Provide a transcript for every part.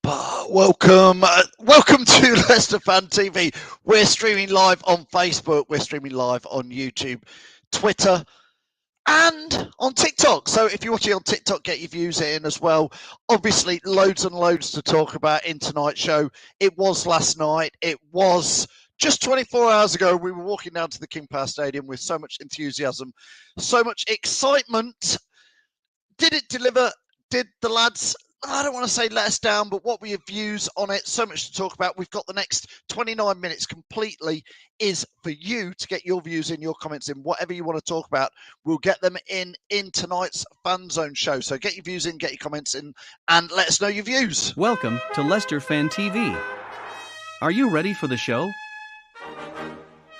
Welcome to Leicester Fan TV. We're streaming live on Facebook, we're streaming live on YouTube, Twitter, and on TikTok. So if you're watching on TikTok, get your views in as well. Obviously, loads and loads to talk about in tonight's show. It was last night. It was just 24 hours ago. We were walking down to the King Power Stadium with so much enthusiasm, so much excitement. Did it deliver? Did the lads, I don't want to say let us down, but what were your views on it? So much to talk about. We've got the next 29 minutes completely is for you to get your views in, your comments in, whatever you want to talk about. We'll get them in tonight's Fanzone show. So get your views in, get your comments in, and let us know your views. Welcome to Leicester Fan TV. Are you ready for the show?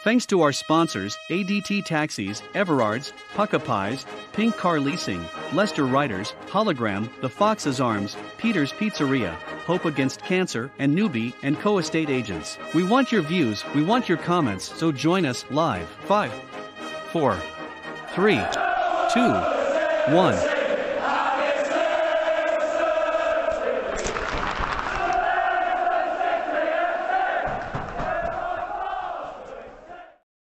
Thanks to our sponsors, ADT Taxis, Everards, Pukka Pies, Pink Car Leasing, Leicester Riders, Hollogram, The Fox's Arms, Peter's Pizzeria, Hope Against Cancer, and Newby Co estate agents. We want your views, we want your comments, so join us live. 5, 4, 3, 2, 1.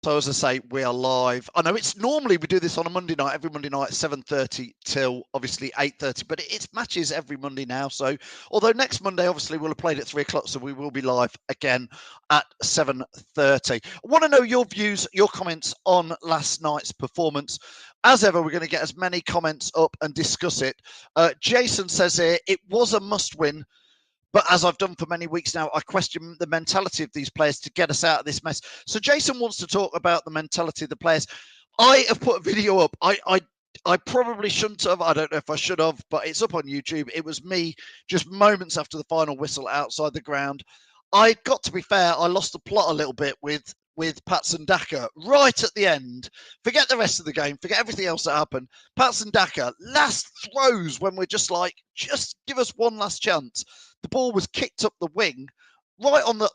So as I say, we are live. I know it's normally we do this on a Monday night, every Monday night, 7:30 till obviously 8:30, but it's matches every Monday now. So although next Monday, obviously we'll have played at 3 o'clock, so we will be live again at 7:30. I want to know your views, your comments on last night's performance. As ever, we're going to get as many comments up and discuss it. Jason says here, it was a must win. But as I've done for many weeks now, I question the mentality of these players to get us out of this mess. So Jason wants to talk about the mentality of the players. I have put a video up. I probably shouldn't have. I don't know if I should have, but it's up on YouTube. It was me just moments after the final whistle outside the ground. I got to be fair, I lost the plot a little bit with Patson Daka right at the end. Forget the rest of the game. Forget everything else that happened. Patson Daka, last throws when we're just like, just give us one last chance. The ball was kicked up the wing, right on the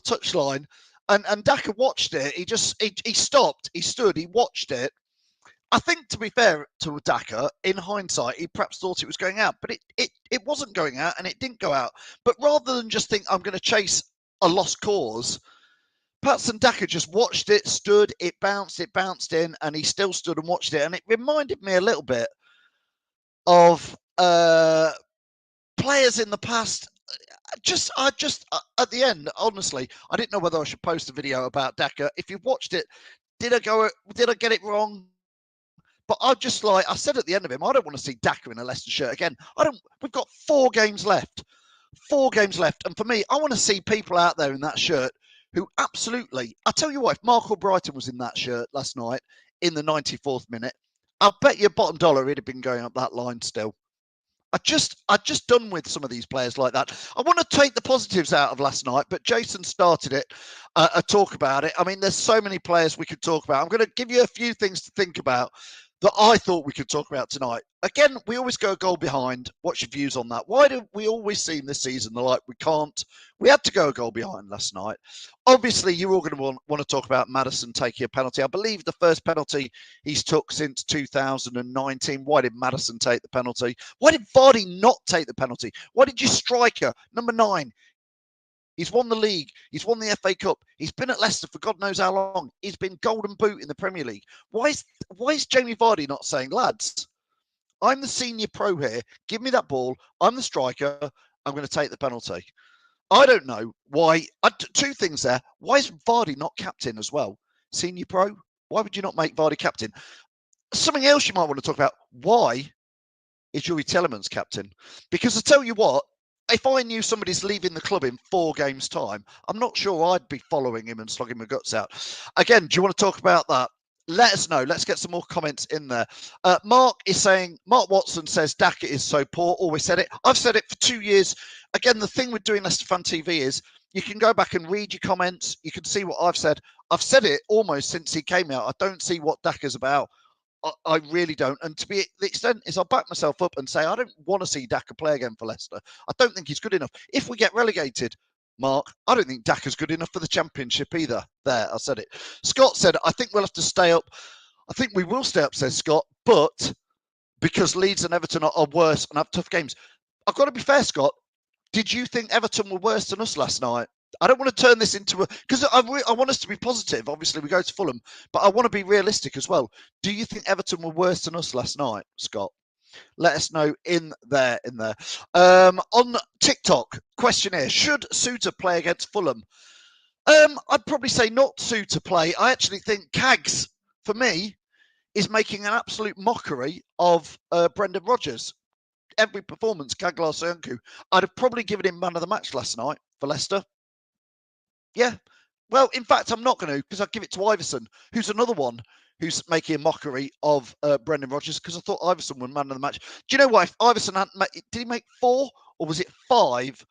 touchline, and Daka watched it. He stopped, he stood, he watched it. I think, to be fair to Daka, in hindsight, he perhaps thought it was going out, but it wasn't going out, and it didn't go out. But rather than just think I'm going to chase a lost cause, Patson Daka just watched it, stood, it bounced in, and he still stood and watched it. And it reminded me a little bit of players in the past. I just at the end, honestly, I didn't know whether I should post a video about Daka. If you watched it, did I get it wrong? But I said at the end of him, I don't want to see Daka in a Leicester shirt again. We've got 4 games left. 4 games left. And for me, I want to see people out there in that shirt who absolutely, I tell you what, if Mark Brighton was in that shirt last night in the 94th minute, I'll bet you bottom dollar he'd have been going up that line still. I just done with some of these players like that. I want to take the positives out of last night, but Jason started it, a talk about it. I mean, there's so many players we could talk about. I'm going to give you a few things to think about that I thought we could talk about tonight. Again, we always go a goal behind. What's your views on that? Why do we always seem this season like we had to go a goal behind last night? Obviously, you're all going to want to talk about Maddison taking a penalty. I believe the first penalty he's took since 2019. Why did Maddison take the penalty? Why did Vardy not take the penalty? Why did your striker, number 9, he's won the league. He's won the FA Cup. He's been at Leicester for God knows how long. He's been golden boot in the Premier League. Why is Jamie Vardy not saying, lads, I'm the senior pro here. Give me that ball. I'm the striker. I'm going to take the penalty. I don't know why. 2 things there. Why is Vardy not captain as well? Senior pro? Why would you not make Vardy captain? Something else you might want to talk about. Why is Yuri Tielemans captain? Because I tell you what, if I knew somebody's leaving the club in 4 games' time, I'm not sure I'd be following him and slogging my guts out. Again, do you want to talk about that? Let us know. Let's get some more comments in there. Mark Watson says Daka is so poor. Always said it. I've said it for 2 years. Again, the thing with doing Leicester Fan TV is you can go back and read your comments. You can see what I've said. I've said it almost since he came out. I don't see what Daka's about. I really don't. And to be the extent is I'll back myself up and say I don't want to see Daka play again for Leicester. I don't think he's good enough. If we get relegated, Mark, I don't think Daka's good enough for the Championship either. There, I said it. Scott said, I think we'll have to stay up. I think we will stay up, says Scott, but because Leeds and Everton are worse and have tough games. I've got to be fair, Scott. Did you think Everton were worse than us last night? I don't want to turn this into a, because I want us to be positive. Obviously, we go to Fulham, but I want to be realistic as well. Do you think Everton were worse than us last night, Scott? Let us know in there. On TikTok, question here: should Suter play against Fulham? I'd probably say not Suter play. I actually think Cags, for me, is making an absolute mockery of Brendan Rodgers. Every performance, Kaglar Soyuncu, I'd have probably given him man of the match last night for Leicester. Yeah. Well, in fact, I'm not going to, because I'll give it to Iverson, who's another one who's making a mockery of Brendan Rodgers, because I thought Iverson won man of the match. Do you know what? If Iverson did he make 4 or was it 5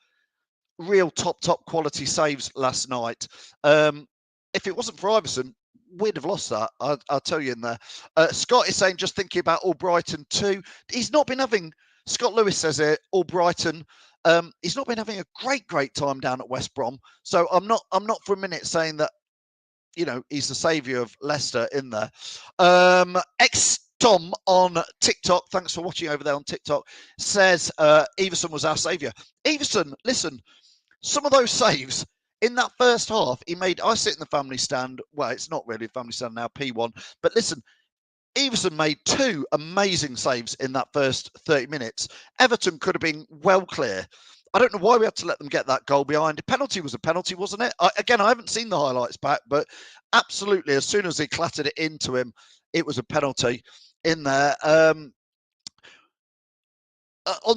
real top quality saves last night? If it wasn't for Iverson, we'd have lost that. I'll tell you in there. Scott is saying, just thinking about Albrighton too. He's not been having, Scott Lewis says here, Albrighton. He's not been having a great time down at West Brom. So I'm not for a minute saying that, you know, he's the saviour of Leicester in there. Tom on TikTok, thanks for watching over there on TikTok, says Everson was our saviour. Everson, listen, some of those saves in that first half, he made, I sit in the family stand. Well, it's not really a family stand now, P1. But listen, Everson made 2 amazing saves in that first 30 minutes. Everton could have been well clear. I don't know why we had to let them get that goal behind. The penalty was a penalty, wasn't it? I haven't seen the highlights back, but absolutely, as soon as he clattered it into him, it was a penalty in there. On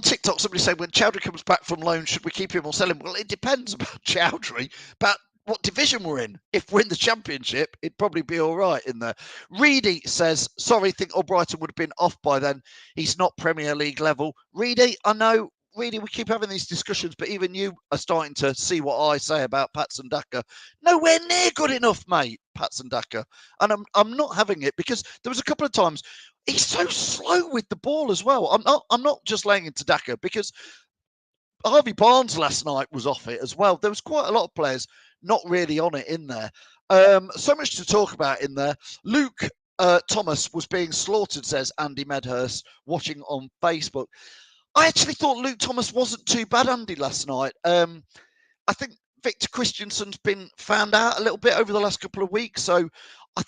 TikTok, somebody said, when Chowdhury comes back from loan, should we keep him or sell him? Well, it depends about Chowdhury, about what division we're in. If we're in the Championship, it'd probably be all right in there. Reedy says, sorry, think Albrighton would have been off by then. He's not Premier League level. Reedy, I know, Reedy, we keep having these discussions, but even you are starting to see what I say about Patson Daka. Nowhere near good enough, mate, Patson Daka. And I'm not having it, because there was a couple of times he's so slow with the ball as well. I'm not just laying into Daka, because Harvey Barnes last night was off it as well. There was quite a lot of players not really on it in there. So much to talk about in there. Luke Thomas was being slaughtered, says Andy Medhurst, watching on Facebook. I actually thought Luke Thomas wasn't too bad, Andy, last night. I think Victor Christensen's been found out a little bit over the last couple of weeks, so I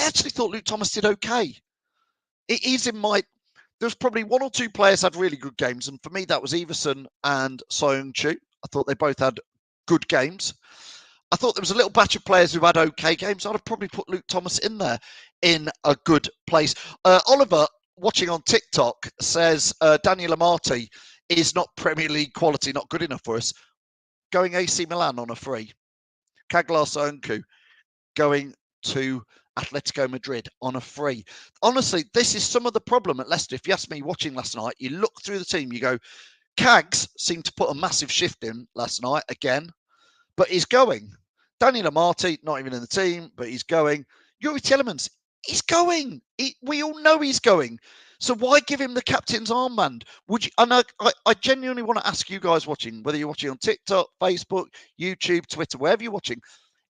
actually thought Luke Thomas did okay. He's in my, there's probably 1 or 2 players had really good games, and for me that was Everson and Soyuncu. I thought they both had good games. I thought there was a little batch of players who had okay games. I'd have probably put Luke Thomas in there in a good place. Oliver, watching on TikTok, says Daniel Amati is not Premier League quality, not good enough for us. Going AC Milan on a free. Kaglar Soyuncu going to Atletico Madrid on a free. Honestly, this is some of the problem at Leicester. If you ask me, watching last night, you look through the team, you go, Cags seemed to put a massive shift in last night again, but he's going. Daniel Amati, not even in the team, but he's going. Youri Tielemans, he's going. We all know he's going. So why give him the captain's armband? Would you? And I genuinely want to ask you guys watching, whether you're watching on TikTok, Facebook, YouTube, Twitter, wherever you're watching,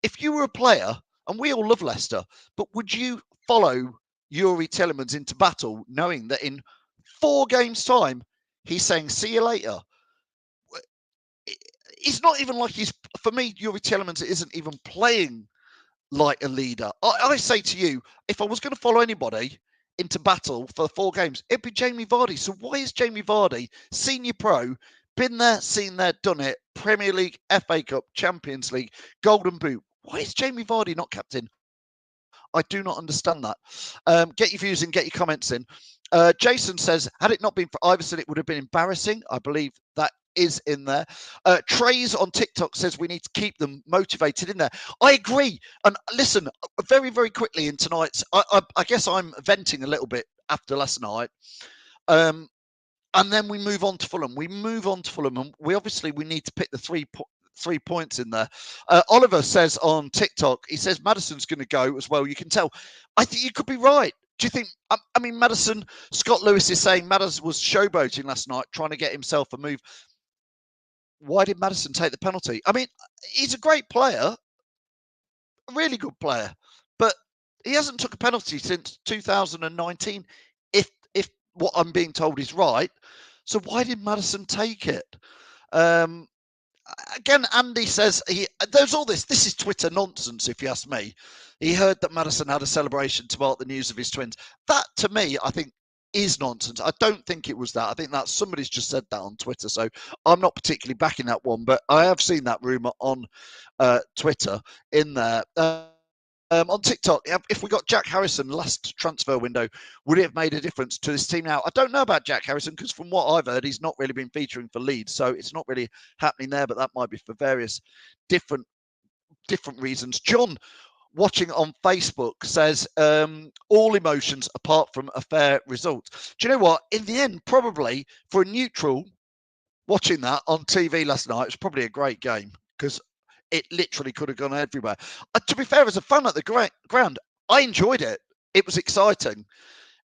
if you were a player, and we all love Leicester, but would you follow Youri Tielemans into battle knowing that in 4 games' time, he's saying, see you later? It's not even like he's, for me, Youri Tielemans isn't even playing like a leader. I say to you, if I was going to follow anybody into battle for 4 games, it'd be Jamie Vardy. So why is Jamie Vardy, senior pro, been there, seen there, done it, Premier League, FA Cup, Champions League, Golden Boot? Why is Jamie Vardy not captain? I do not understand that. Get your views in, get your comments in. Jason says, had it not been for Iverson, it would have been embarrassing. I believe that is in there. Trays on TikTok says we need to keep them motivated in there. I agree. And listen, very, very quickly in tonight's, I guess I'm venting a little bit after last night. And then we move on to Fulham. And we obviously need to pick the 3 points in there. Oliver says on TikTok, he says Maddison's going to go as well. You can tell. I think you could be right. Do you think? I mean, Maddison. Scott Lewis is saying Maddison was showboating last night, trying to get himself a move. Why did Maddison take the penalty? I mean, he's a great player, a really good player, but he hasn't took a penalty since 2019. If what I'm being told is right, so why did Maddison take it? Um, Again, Andy says there's all this. This is Twitter nonsense, if you ask me. He heard that Maddison had a celebration to mark the news of his twins. That, to me, I think is nonsense. I don't think it was that. I think that somebody's just said that on Twitter. So I'm not particularly backing that one, but I have seen that rumor on Twitter in there. On TikTok, if we got Jack Harrison last transfer window, would it have made a difference to this team now? I don't know about Jack Harrison because from what I've heard, he's not really been featuring for Leeds, so it's not really happening there. But that might be for various different reasons. John, watching on Facebook, says all emotions apart from a fair result. Do you know what? In the end, probably for a neutral watching that on TV last night, it was probably a great game because it literally could have gone everywhere. To be fair, as a fan at the ground, I enjoyed it. It was exciting.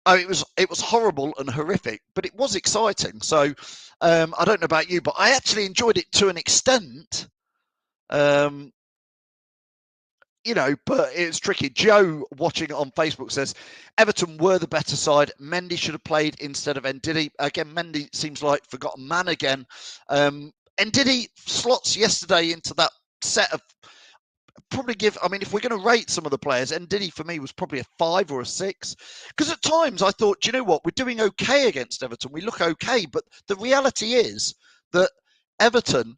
It was horrible and horrific, but it was exciting. So I don't know about you, but I actually enjoyed it to an extent. But it's tricky. Joe, watching it on Facebook, says Everton were the better side. Mendy should have played instead of Ndidi. Again, Mendy seems like forgotten man again. Ndidi slots yesterday into that set of probably if we're going to rate some of the players, Ndidi for me was probably a 5 or a 6. Because at times I thought, do you know what? We're doing okay against Everton. We look okay. But the reality is that Everton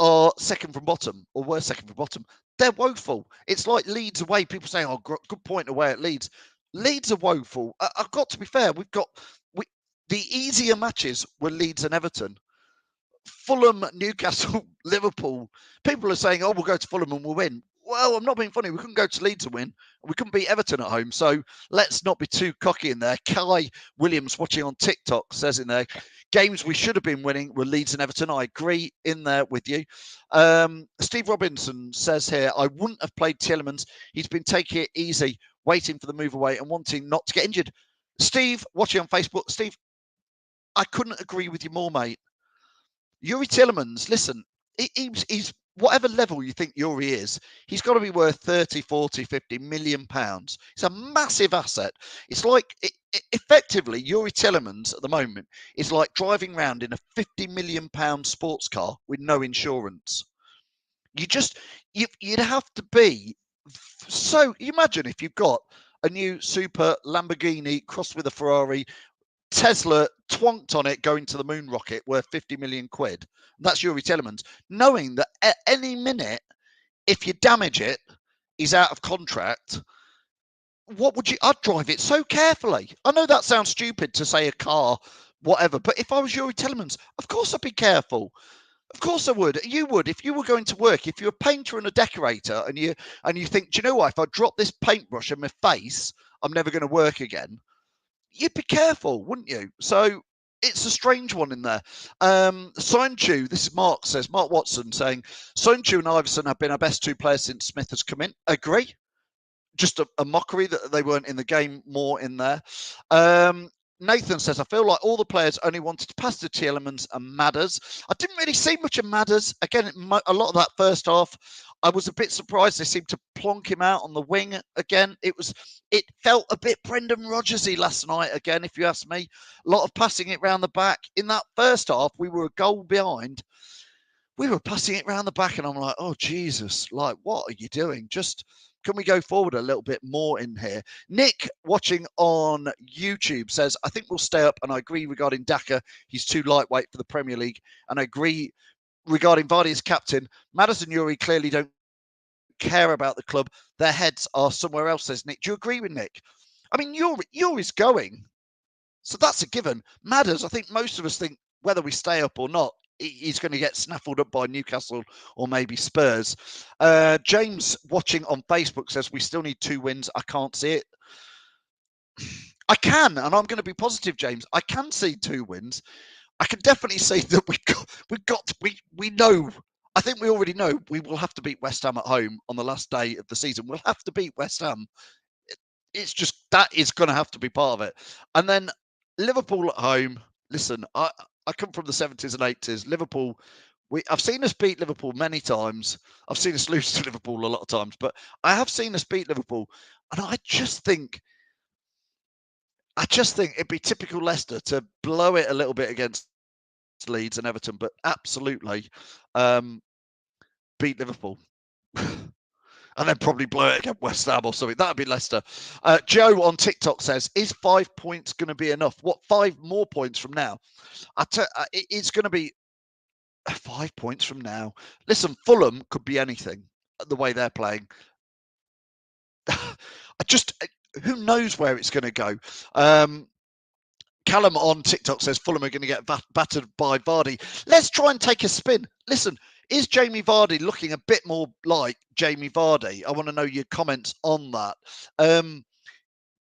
are second from bottom, or were second from bottom. They're woeful. It's like Leeds away. People saying, "Oh, good point away at Leeds." Leeds are woeful. I've got to be fair. The easier matches were Leeds and Everton. Fulham, Newcastle, Liverpool. People are saying, "Oh, we'll go to Fulham and we'll win." Well, I'm not being funny. We couldn't go to Leeds and win. We couldn't beat Everton at home. So let's not be too cocky in there. Kai Williams, watching on TikTok, says in there, games we should have been winning were Leeds and Everton. I agree in there with you. Steve Robinson says here, I wouldn't have played Tielemans. He's been taking it easy, waiting for the move away and wanting not to get injured. Steve, watching on Facebook, Steve, I couldn't agree with you more, mate. Yuri Tielemans, listen, he's whatever level you think Yuri is, he's got to be worth 30, 40, 50 million pounds. It's a massive asset. It's like, effectively, Yuri Tielemans at the moment is like driving around in a 50 million pound sports car with no insurance. You'd have to be so. You imagine if you've got a new super Lamborghini crossed with a Ferrari, Tesla twonked on it going to the moon rocket worth 50 million quid. That's Yuri Tielemans. Knowing that at any minute, if you damage it, he's out of contract. I'd drive it so carefully. I know that sounds stupid to say a car, whatever, but if I was Yuri Tielemans, of course I'd be careful. Of course I would. You would. If you were going to work, if you're a painter and a decorator and you think, do you know what, if I drop this paintbrush in my face, I'm never going to work again. You'd be careful, wouldn't you? So it's a strange one in there. Soinchu, this is Mark Watson saying, Soinchu and Iverson have been our best two players since Smith has come in. Agree. Just a mockery that they weren't in the game more in there. Nathan says, I feel like all the players only wanted to pass to Tielemans and Madders. I didn't really see much of Madders. Again, a lot of that first half, I was a bit surprised they seemed to plonk him out on the wing again. It felt a bit Brendan Rodgers-y last night again, if you ask me. A lot of passing it round the back. In that first half, we were a goal behind. We were passing it round the back, and I'm like, oh, Jesus, like, what are you doing? Can we go forward a little bit more in here? Nick, watching on YouTube, says, I think we'll stay up, and I agree regarding Daka. He's too lightweight for the Premier League. And I agree regarding Vardy as captain. Maddison and Yuri clearly don't care about the club. Their heads are somewhere else, says Nick. Do you agree with Nick? I mean, Yuri's going. So that's a given. Madders, I think most of us think whether we stay up or not, he's going to get snaffled up by Newcastle or maybe Spurs. James, watching on Facebook, says we still need 2 wins. I can't see it. I can, and I'm going to be positive, James. I can see 2 wins. I can definitely see that we know. I think we already know we will have to beat West Ham at home on the last day of the season. We'll have to beat West Ham. It's just that is going to have to be part of it. And then Liverpool at home. Listen, I come from the 70s and 80s. Liverpool, I've seen us beat Liverpool many times. I've seen us lose to Liverpool a lot of times, but I have seen us beat Liverpool. And I just think it'd be typical Leicester to blow it a little bit against Leeds and Everton, but absolutely beat Liverpool. And then probably blow it against West Ham or something. That'd be Leicester. Joe on TikTok says, is 5 points going to be enough? What, 5 more points from now? It's going to be 5 points from now. Listen, Fulham could be anything the way they're playing. Who knows where it's going to go? Callum on TikTok says Fulham are going to get battered by Vardy. Let's try and take a spin. Listen, is Jamie Vardy looking a bit more like Jamie Vardy? I want to know your comments on that.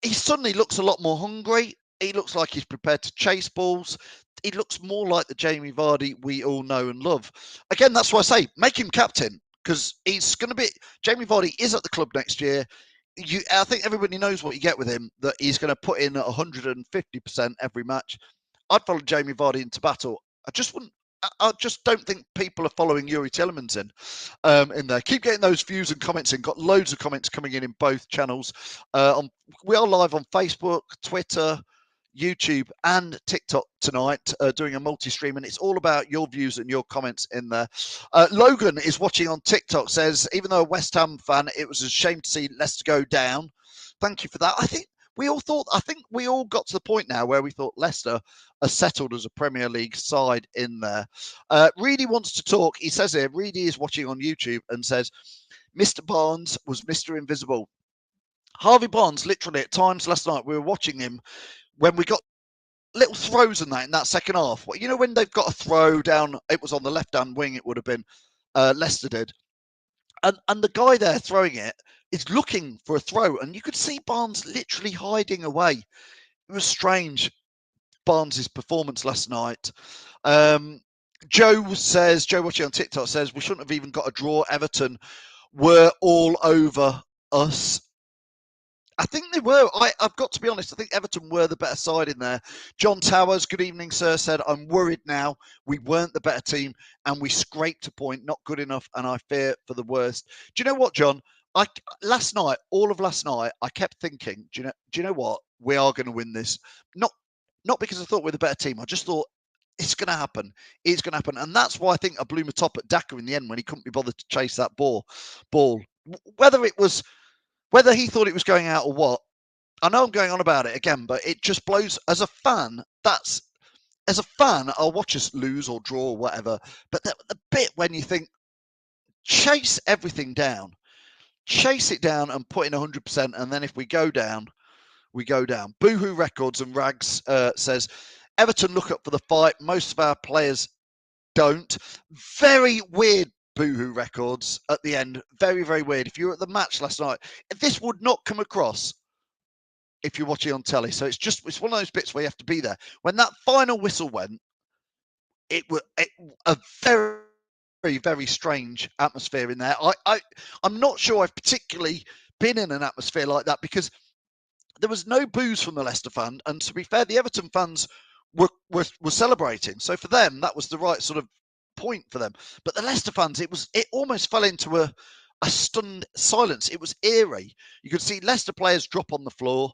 He suddenly looks a lot more hungry. He looks like he's prepared to chase balls. He looks more like the Jamie Vardy we all know and love. Again, that's why I say make him captain, because he's going to be. Jamie Vardy is at the club next year. I think everybody knows what you get with him, that he's going to put in 150% every match. I'd follow Jamie Vardy into battle. I just don't think people are following Yuri Tielemans in there. Keep getting those views and comments in. Got loads of comments coming in both channels. We are live on Facebook, Twitter, YouTube and TikTok tonight, doing a multi-stream, and it's all about your views and your comments in there. Logan is watching on TikTok, says, even though a West Ham fan, it was a shame to see Leicester go down. Thank you for that. I think we all got to the point now where we thought Leicester are settled as a Premier League side in there. Reedy wants to talk. He says here, Reedy is watching on YouTube and says, Mr. Barnes was Mr. Invisible. Harvey Barnes, literally at times last night, we were watching him when we got little throws in that second half. You know, when they've got a throw down, it was on the left-hand wing, it would have been, Leicester did. And the guy there throwing it is looking for a throw, and you could see Barnes literally hiding away. It was strange, Barnes' performance last night. Joe watching on TikTok says, we shouldn't have even got a draw. Everton were all over us. I think they were. I've got to be honest. I think Everton were the better side in there. John Towers, good evening, sir, said, I'm worried now. We weren't the better team and we scraped a point, not good enough, and I fear for the worst. Do you know what, John? All of last night, I kept thinking, do you know what? We are going to win this. Not because I thought we're the better team. I just thought it's going to happen. It's going to happen. And that's why I think I blew my top at Daka in the end when he couldn't be bothered to chase that ball. Whether he thought it was going out or what, I know I'm going on about it again, but it just blows. As a fan, I'll watch us lose or draw or whatever. But the bit when you think, chase everything down, chase it down and put in 100%. And then if we go down, we go down. Boohoo Records and Rags says, Everton look up for the fight. Most of our players don't. Very weird. Boohoo Records at the end. Very, very weird. If you were at the match last night, this would not come across if you're watching on telly. So it's one of those bits where you have to be there. When that final whistle went, it was a very, very, very strange atmosphere in there. I'm not sure I've particularly been in an atmosphere like that, because there was no boos from the Leicester fan, and to be fair, the Everton fans were celebrating. So for them, that was the right sort of point for them. But the Leicester fans, it almost fell into a stunned silence. It was eerie. You could see Leicester players drop on the floor.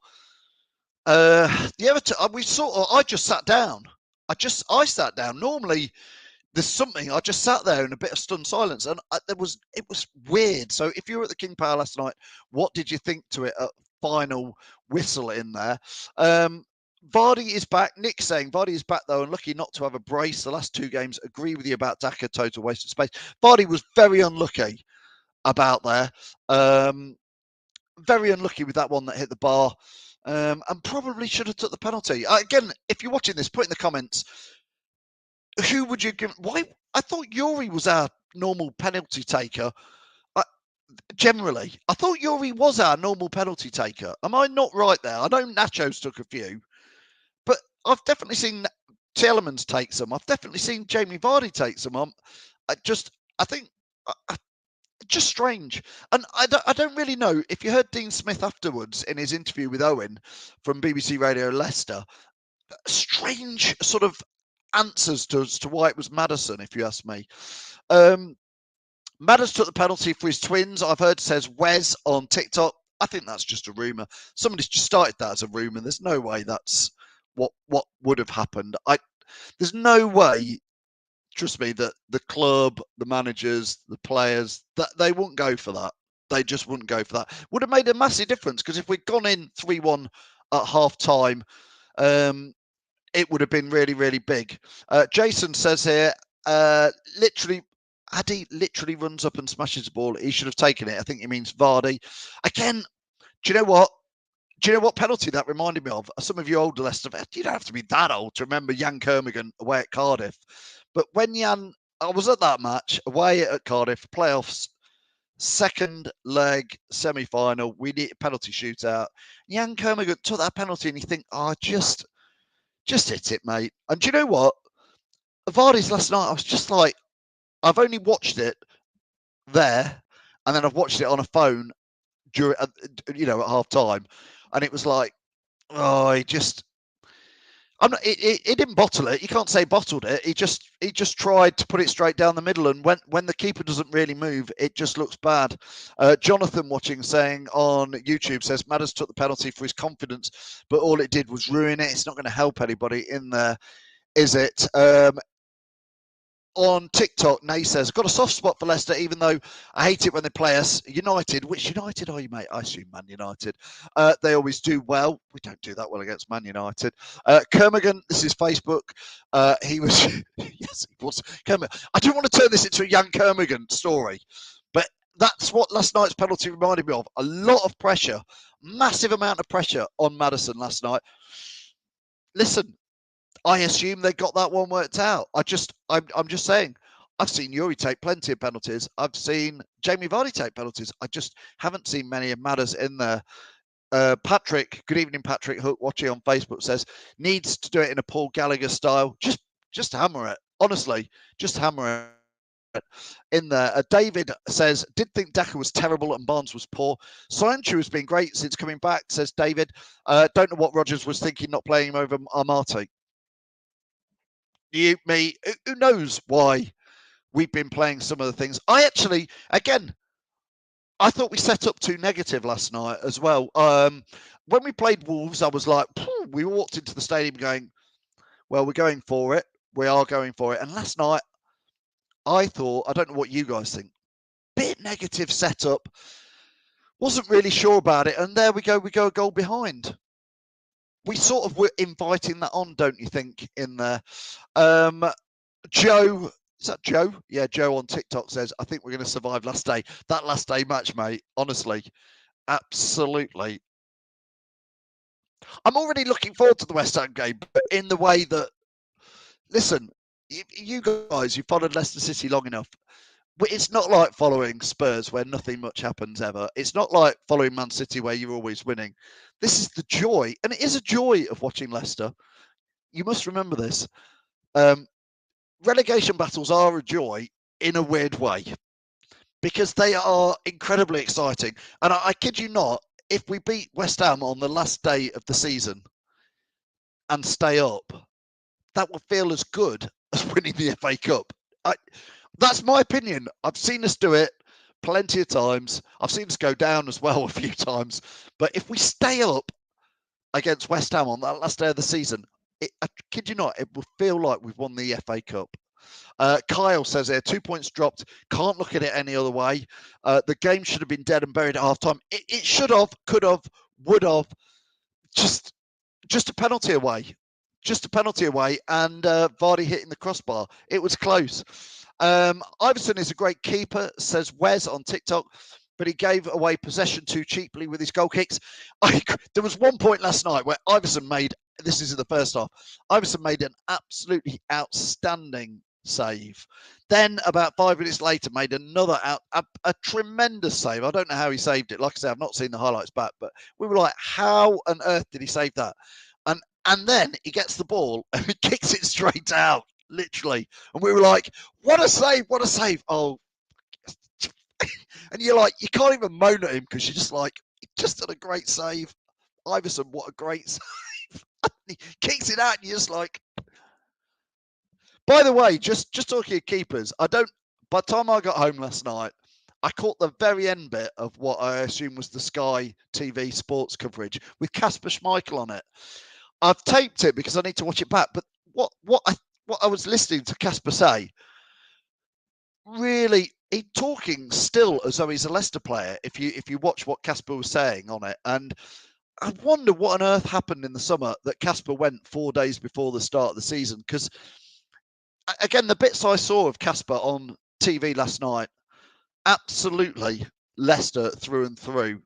The Everton, I just sat down. I sat down. Normally there's something, I just sat there in a bit of stunned silence, and it was weird. So if you were at the King Power last night, what did you think to it at final whistle in there? Vardy is back. Nick saying Vardy is back, though, and lucky not to have a brace. The last 2 games, agree with you about Daka, total waste of space. Vardy was very unlucky about there. Very unlucky with that one that hit the bar, and probably should have took the penalty. Again, if you're watching this, put in the comments, who would you give? Why? I thought Yuri was our normal penalty taker. Generally, I thought Yuri was our normal penalty taker. Am I not right there? I know Nacho's took a few, but I've definitely seen Tielemans take some. I've definitely seen Jamie Vardy take some. I think just strange. And I don't really know if you heard Dean Smith afterwards in his interview with Owen from BBC Radio Leicester. Strange sort of answers to why it was Maddison, if you ask me. Maddison took the penalty for his twins. I've heard says Wes on TikTok. I think that's just a rumour. Somebody's just started that as a rumour. There's no way that's what would have happened. There's no way trust me, that the club, the managers, the players, that they wouldn't go for that. They just wouldn't go for that. Would have made a massive difference, because if we'd gone in 3-1 at half time, it would have been really, really big. Jason says here, literally, Addy literally runs up and smashes the ball. He should have taken it. I think he means Vardy. Again, do you know what? Do you know what penalty that reminded me of? Some of you older Leicester fans, you don't have to be that old to remember Jan Kermigan away at Cardiff. But when I was at that match away at Cardiff, playoffs, second leg semi-final, we need a penalty shootout. Jan Kermigan took that penalty, and you think, just hit it, mate. And do you know what? Vardy's last night, I was just like, I've only watched it there, and then I've watched it on a phone during, at half time, and it was like, he didn't bottle it. You can't say bottled it. He just tried to put it straight down the middle, and when the keeper doesn't really move, it just looks bad. Jonathan watching saying on YouTube says Maddison took the penalty for his confidence, but all it did was ruin it. It's not going to help anybody in there, is it? On TikTok, Nay says, got a soft spot for Leicester, even though I hate it when they play us. United, which United are you, mate? I assume Man United. They always do well. We don't do that well against Man United. Kermigan, this is Facebook. He was, yes, he was. Kermigan. I don't want to turn this into a young Kermigan story, but that's what last night's penalty reminded me of. A lot of pressure, massive amount of pressure on Maddison last night. Listen, I assume they got that one worked out. I'm just saying, I've seen Yuri take plenty of penalties. I've seen Jamie Vardy take penalties. I just haven't seen many of Madders in there. Patrick, good evening, Patrick Hook, watching on Facebook, says needs to do it in a Paul Gallagher style. Just hammer it. Honestly, just hammer it in there. David says, did think Daka was terrible and Barnes was poor. Solanchu has been great since coming back, says David. Don't know what Rodgers was thinking not playing him over Amate. Me, who knows why we've been playing some of the things. I thought we set up too negative last night as well. When we played Wolves, I was like, we walked into the stadium going, well, we're going for it. We are going for it. And last night, I thought, I don't know what you guys think, bit negative setup. Wasn't really sure about it. And there we go a goal behind. We sort of were inviting that on, don't you think, in there? Joe, is that Joe? Yeah, Joe on TikTok says, I think we're going to survive last day. That last day match, mate, honestly, absolutely. I'm already looking forward to the West Ham game, but in the way that, listen, you guys, you've followed Leicester City long enough. It's not like following Spurs where nothing much happens ever. It's not like following Man City where you're always winning. This is the joy, and it is a joy of watching Leicester. You must remember this. Relegation battles are a joy in a weird way because they are incredibly exciting. And I kid you not, if we beat West Ham on the last day of the season and stay up, that will feel as good as winning the FA Cup. That's my opinion. I've seen us do it plenty of times. I've seen us go down as well a few times. But if we stay up against West Ham on that last day of the season, I kid you not, it will feel like we've won the FA Cup. Kyle says here, 2 points dropped. Can't look at it any other way. The game should have been dead and buried at half-time. It should have, could have, would have. Just a penalty away. Just a penalty away. And Vardy hitting the crossbar. It was close. Iverson is a great keeper, says Wes on TikTok, but he gave away possession too cheaply with his goal kicks. There was one point last night where Iverson made, this is in the first half, Iverson made an absolutely outstanding save. Then about 5 minutes later made another a tremendous save. I don't know how he saved it. Like I say, I've not seen the highlights back, but we were like, how on earth did he save that? And then he gets the ball and he kicks it straight out. Literally. And we were like, what a save, what a save. Oh, and you're like, you can't even moan at him because you're just like, he just did a great save. Iverson, what a great save. He kicks it out and you're just like. By the way, just talking of keepers, by the time I got home last night, I caught the very end bit of what I assume was the Sky TV sports coverage with Kasper Schmeichel on it. I've taped it because I need to watch it back. But what what I was listening to Casper say, really, he's talking still as though he's a Leicester player. If you watch what Casper was saying on it, and I wonder what on earth happened in the summer that Casper went 4 days before the start of the season. Because again, the bits I saw of Casper on TV last night, absolutely Leicester through and through.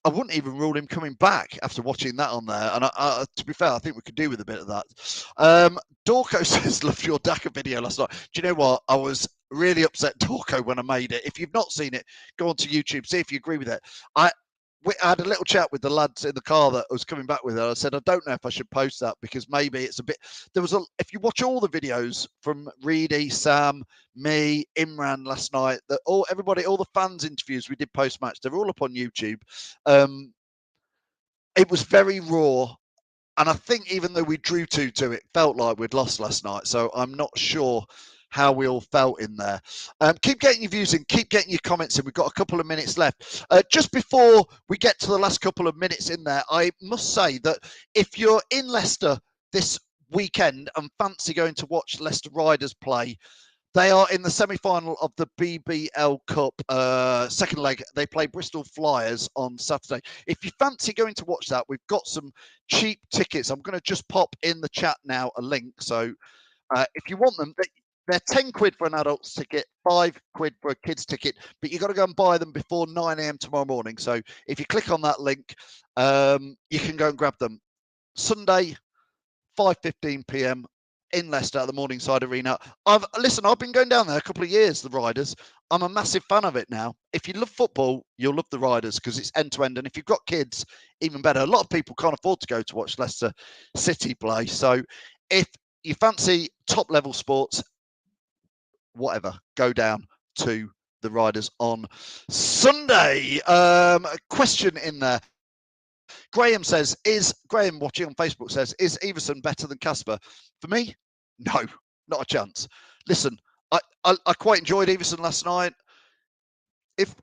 I wouldn't even rule him coming back after watching that on there. And to be fair, I think we could do with a bit of that. Dorco says, loved your Daka video last night. Do you know what? I was really upset, Dorco, when I made it. If you've not seen it, go onto YouTube, see if you agree with it. I had a little chat with the lads in the car that was coming back with it. I said, I don't know if I should post that because maybe it's a bit. If you watch all the videos from Reedy, Sam, me, Imran last night, that all the fans interviews we did post match, they're all up on YouTube. It was very raw. And I think even though we drew 2-2, it felt like we'd lost last night. So I'm not sure how we all felt in there. Keep getting your views in, keep getting your comments in. We've got a couple of minutes left. Just before we get to the last couple of minutes in there, I must say that if you're in Leicester this weekend and fancy going to watch Leicester Riders play, they are in the semi-final of the BBL Cup second leg. They play Bristol Flyers on Saturday. If you fancy going to watch that, we've got some cheap tickets. I'm going to just pop in the chat now a link. So if you want them, they're 10 quid for an adult's ticket, 5 quid for a kid's ticket, but you've got to go and buy them before 9 a.m. tomorrow morning. So if you click on that link, you can go and grab them. Sunday, 5:15 p.m. in Leicester at the Morningside Arena. I've been going down there a couple of years, the Riders. I'm a massive fan of it now. If you love football, you'll love the Riders because it's end to end. And if you've got kids, even better. A lot of people can't afford to go to watch Leicester City play. So if you fancy top level sports, whatever, go down to the Riders on Sunday. A question in there. Graham says, Graham watching on Facebook says, is Everson better than Casper? For me, no, not a chance. Listen, I quite enjoyed Everson last night. If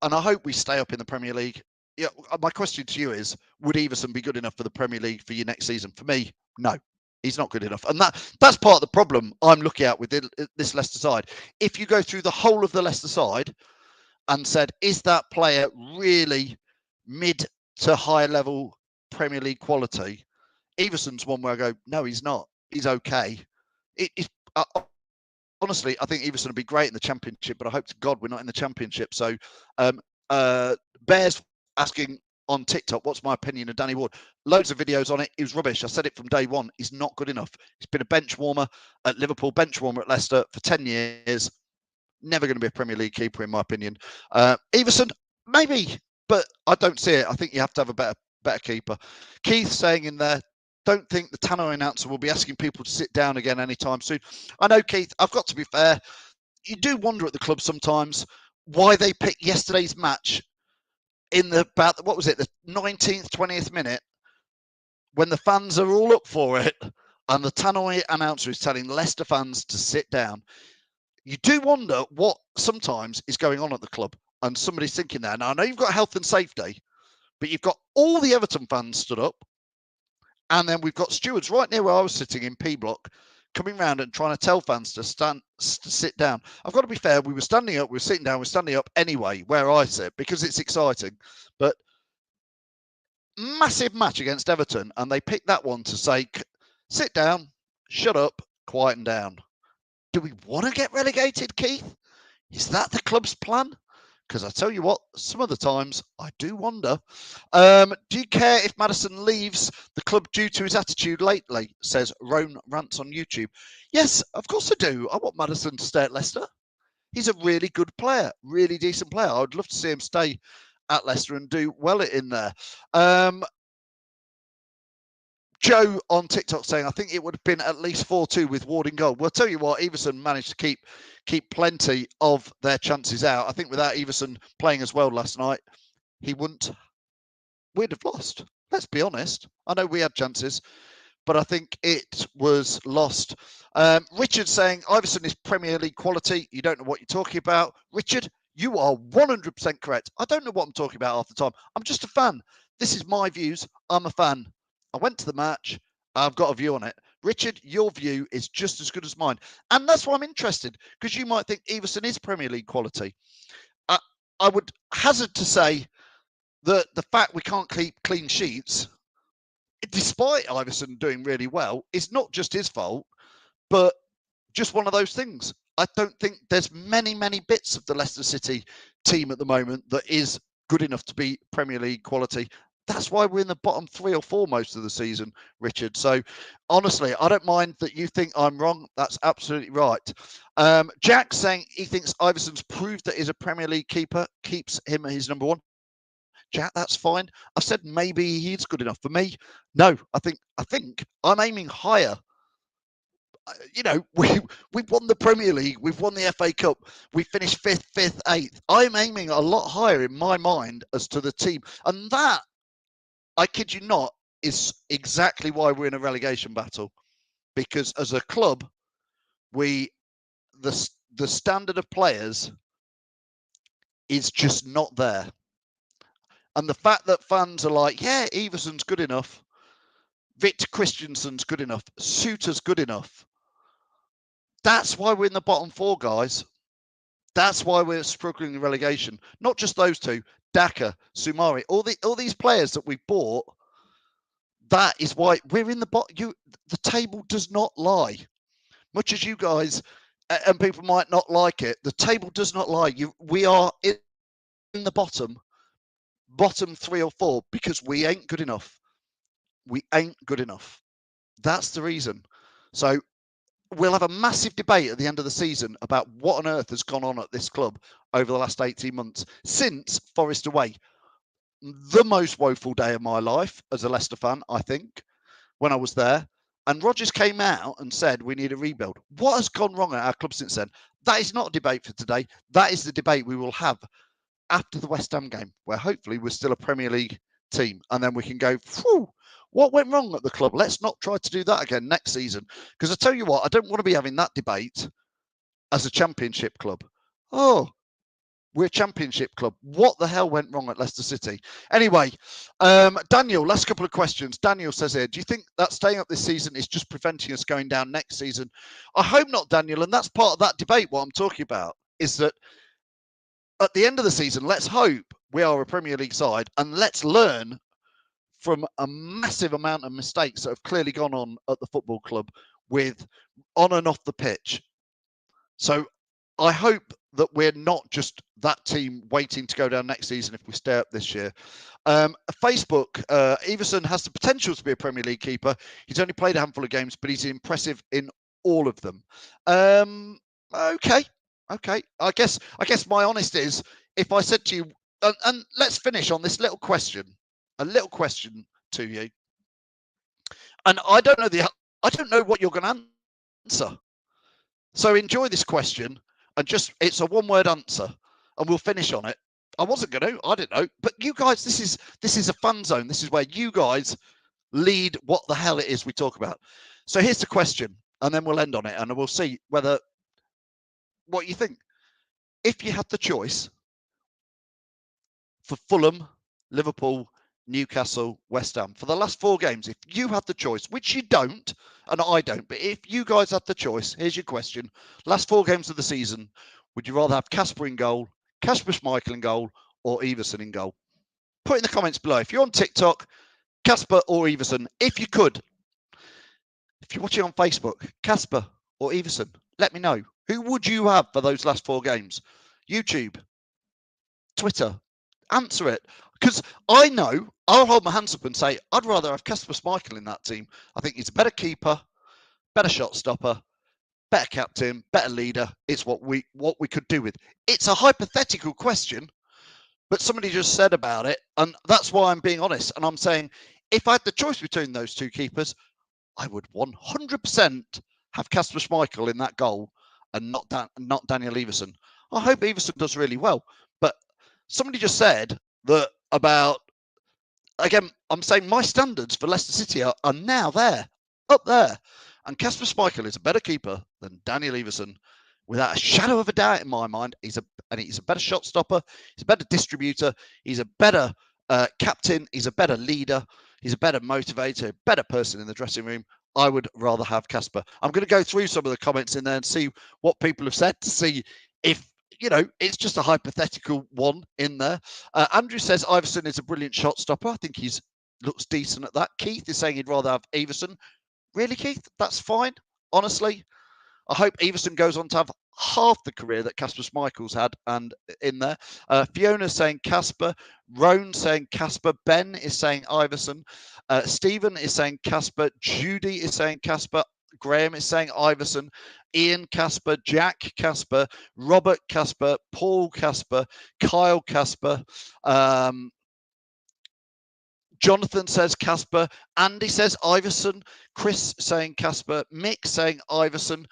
and I hope we stay up in the Premier League. Yeah, my question to you is, would Everson be good enough for the Premier League for you next season? For me, no. He's not good enough. And that's part of the problem I'm looking at with this Leicester side. If you go through the whole of the Leicester side and said, is that player really mid to high level Premier League quality? Everson's one where I go, no, he's not. He's okay. Honestly, I think Everson would be great in the Championship, but I hope to God we're not in the Championship. So Bears asking on TikTok, what's my opinion of Danny Ward? Loads of videos on it. He was rubbish. I said it from day one. He's not good enough. He's been a bench warmer at Liverpool, bench warmer at Leicester for 10 years. Never going to be a Premier League keeper, in my opinion. Everson, maybe, but I don't see it. I think you have to have a better keeper. Keith saying in there, don't think the Tannoy announcer will be asking people to sit down again anytime soon. I know, Keith, I've got to be fair. You do wonder at the club sometimes why they picked yesterday's match in the 19th, 20th minute, when the fans are all up for it, and the Tannoy announcer is telling Leicester fans to sit down. You do wonder what sometimes is going on at the club, and somebody's thinking there. Now, I know you've got health and safety, but you've got all the Everton fans stood up, and then we've got stewards right near where I was sitting in P Block coming round and trying to tell fans to sit down. I've got to be fair, we were standing up, we were sitting down, we're standing up anyway where I sit because it's exciting. But massive match against Everton, and they picked that one to say, sit down, shut up, quieten down. Do we want to get relegated, Keith? Is that the club's plan? Because I tell you what, some of the times I do wonder. Do you care if Maddison leaves the club due to his attitude lately? Says Roan Rants on YouTube. Yes, of course I do. I want Maddison to stay at Leicester. He's a really good player, really decent player. I would love to see him stay at Leicester and do well in there. Joe on TikTok saying, I think it would have been at least 4-2 with Ward in goal. Well, I'll tell you what, Everson managed to keep plenty of their chances out. I think without Everson playing as well last night, we'd have lost. Let's be honest. I know we had chances, but I think it was lost. Richard saying, Iverson is Premier League quality. You don't know what you're talking about. Richard, you are 100% correct. I don't know what I'm talking about half the time. I'm just a fan. This is my views. I'm a fan. I went to the match. I've got a view on it. Richard, your view is just as good as mine. And that's why I'm interested, because you might think Everson is Premier League quality. I would hazard to say that the fact we can't keep clean sheets, despite Iverson doing really well, is not just his fault, but just one of those things. I don't think there's many bits of the Leicester City team at the moment that is good enough to be Premier League quality. That's why we're in the bottom 3 or 4 most of the season, Richard. So honestly, I don't mind that you think I'm wrong. That's absolutely right. Jack saying he thinks Iverson's proved that he's a Premier League keeper, keeps him his number 1. Jack, that's fine. I've said maybe he's good enough for me. No, I think I'm aiming higher. You know, we've won the Premier League, we've won the FA Cup, we finished 5th, 8th. I'm aiming a lot higher in my mind as to the team, and that, I kid you not, is exactly why we're in a relegation battle. Because as a club, the standard of players is just not there, and the fact that fans are like, yeah, Everson's good enough, Victor Christensen's good enough, Suter's good enough. That's why we're in the bottom 4, guys. That's why we're struggling in relegation. Not just those two, Daka, Sumari, all these players that we've bought. That is why we're in the bottom. The table does not lie. Much as you guys and people might not like it, the table does not lie. We are in the bottom 3 or 4 because we ain't good enough. We ain't good enough. That's the reason. So we'll have a massive debate at the end of the season about what on earth has gone on at this club over the last 18 months since Forest away. The most woeful day of my life as a Leicester fan, I think, when I was there. And Rodgers came out and said, we need a rebuild. What has gone wrong at our club since then? That is not a debate for today. That is the debate we will have after the West Ham game, where hopefully we're still a Premier League team. And then we can go, phew, what went wrong at the club? Let's not try to do that again next season. Because I tell you what, I don't want to be having that debate as a Championship club. Oh, we're a Championship club. What the hell went wrong at Leicester City? Anyway, Daniel, last couple of questions. Daniel says here, do you think that staying up this season is just preventing us going down next season? I hope not, Daniel. And that's part of that debate, what I'm talking about, is that at the end of the season, let's hope we are a Premier League side and let's learn from a massive amount of mistakes that have clearly gone on at the football club with on and off the pitch. So I hope that we're not just that team waiting to go down next season if we stay up this year. Facebook, Everson has the potential to be a Premier League keeper. He's only played a handful of games, but he's impressive in all of them. Okay. I guess my honest is, if I said to you, and let's finish on this little question, a little question to you, and I don't know what you're going to answer. So enjoy this question, and it's a one-word answer, and we'll finish on it. I wasn't going to, I didn't know, but you guys, this is a fun zone. This is where you guys lead what the hell it is we talk about. So here's the question, and then we'll end on it, and we'll see what you think. If you had the choice for Fulham, Liverpool, Newcastle, West Ham, for the last 4 games, if you had the choice, which you don't, and I don't, but if you guys had the choice, here's your question. Last 4 games of the season, would you rather have Kasper in goal, Kasper Schmeichel in goal, or Everson in goal? Put in the comments below. If you're on TikTok, Kasper or Everson, if you could. If you're watching on Facebook, Kasper or Everson, let me know. Who would you have for those last 4 games? YouTube, Twitter, answer it. Because I know, I'll hold my hands up and say, I'd rather have Kasper Schmeichel in that team. I think he's a better keeper, better shot stopper, better captain, better leader. It's what we could do with. It's a hypothetical question, but somebody just said about it, and that's why I'm being honest. And I'm saying, if I had the choice between those 2 keepers, I would 100% have Kasper Schmeichel in that goal and not Daniel Everson. I hope Everson does really well, but somebody just said that about, again, I'm saying my standards for Leicester City are now up there. And Kasper Schmeichel is a better keeper than Daniel Everson, without a shadow of a doubt in my mind. He's a better shot stopper. He's a better distributor. He's a better captain. He's a better leader. He's a better motivator, a better person in the dressing room. I would rather have Casper. I'm going to go through some of the comments in there and see what people have said to see if, it's just a hypothetical one in there. Andrew says Iverson is a brilliant shot stopper. I think he's looks decent at that. Keith is saying he'd rather have Everson. Really, Keith? That's fine. Honestly, I hope Everson goes on to have half the career that Casper Schmeichel's had and in there. Fiona saying Casper. Roan saying Casper. Ben is saying Iverson. Stephen is saying Casper. Judy is saying Casper. Graham is saying Iverson. Ian Casper. Jack Casper. Robert Casper. Paul Casper. Kyle Casper. Jonathan says Casper. Andy says Iverson. Chris saying Casper. Mick saying Iverson.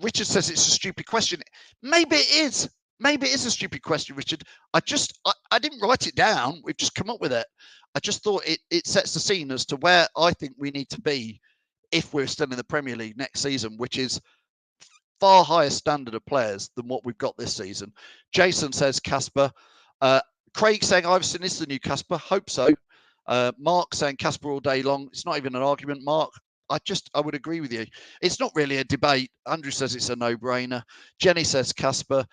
Richard says it's a stupid question. Maybe it is. Maybe it is a stupid question, Richard. I didn't write it down. We've just come up with it. I just thought it sets the scene as to where I think we need to be if we're still in the Premier League next season, which is far higher standard of players than what we've got this season. Jason says Casper. Craig saying Iverson is the new Casper. Hope so. Mark saying Casper all day long. It's not even an argument, Mark. I would agree with you. It's not really a debate. Andrew says it's a no-brainer. Jenny says Casper.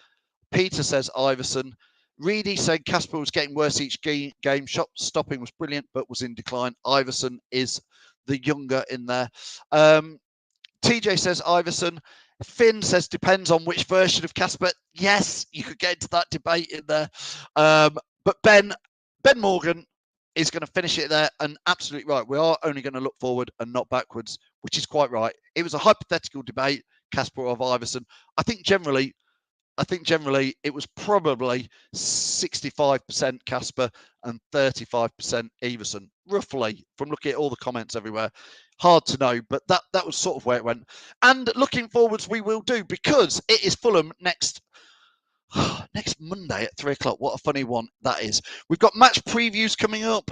Peter says Iverson. Reedy saying Casper was getting worse each game. Shot stopping was brilliant, but was in decline. Iverson is the younger in there. TJ says Iverson. Finn says depends on which version of Casper. Yes, you could get into that debate in there. But Ben Morgan is going to finish it there, and absolutely right. We are only going to look forward and not backwards, which is quite right. It was a hypothetical debate, Casper or Iverson. I think generally it was probably 65% Casper and 35% Everson, roughly, from looking at all the comments everywhere. Hard to know, but that was sort of where it went. And looking forwards, we will do, because it is Fulham next Monday at 3:00. What a funny one that is. We've got match previews coming up.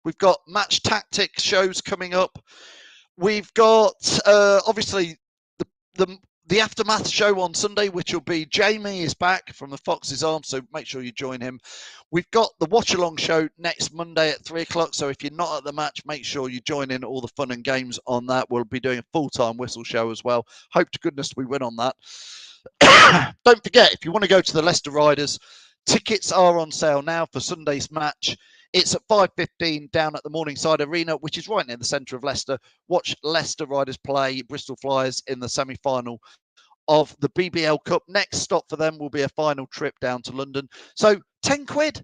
We've got match tactics shows coming up. We've got obviously the aftermath show on Sunday, which will be Jamie is back from the Fox's Arms, so make sure you join him. We've got the watch along show next Monday at 3:00. So if you're not at the match, make sure you join in all the fun and games on that. We'll be doing a full-time whistle show as well. Hope to goodness we win on that. Don't forget, if you want to go to the Leicester Riders, tickets are on sale now for Sunday's match. It's at 5:15 down at the Morningside Arena, which is right near the centre of Leicester. Watch Leicester Riders play Bristol Flyers in the semi-final of the BBL Cup. Next stop for them will be a final trip down to London. So 10 quid.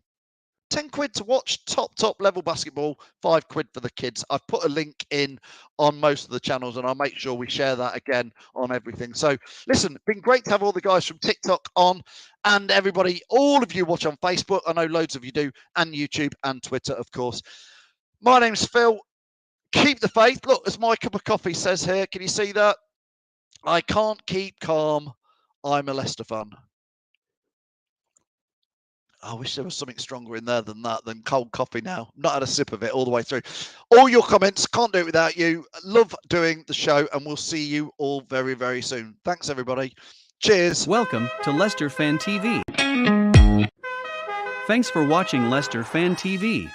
10 quid to watch top level basketball, 5 quid for the kids. I've put a link in on most of the channels, and I'll make sure we share that again on everything. So listen, been great to have all the guys from TikTok on, and everybody, all of you watch on Facebook. I know loads of you do, and YouTube and Twitter, of course. My name's Phil. Keep the faith. Look, as my cup of coffee says here, can you see that? I can't keep calm. I'm a Leicester fan. I wish there was something stronger in there than cold coffee now. Not had a sip of it all the way through. All your comments, can't do it without you. Love doing the show, and we'll see you all very, very soon. Thanks, everybody. Cheers. Welcome to Leicester Fan TV. Thanks for watching Leicester Fan TV.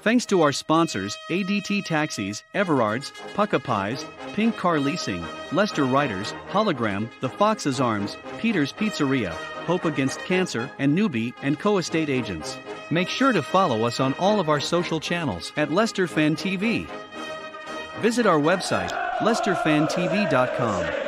Thanks to our sponsors, ADT Taxis, Everards, Pukka Pies, Pink Car Leasing, Leicester Riders, Hollogram, The Fox's Arms, Peter's Pizzeria, Hope Against Cancer, and Newby Co estate agents. Make sure to follow us on all of our social channels at Leicester Fan TV. Visit our website, leicesterfantv.com.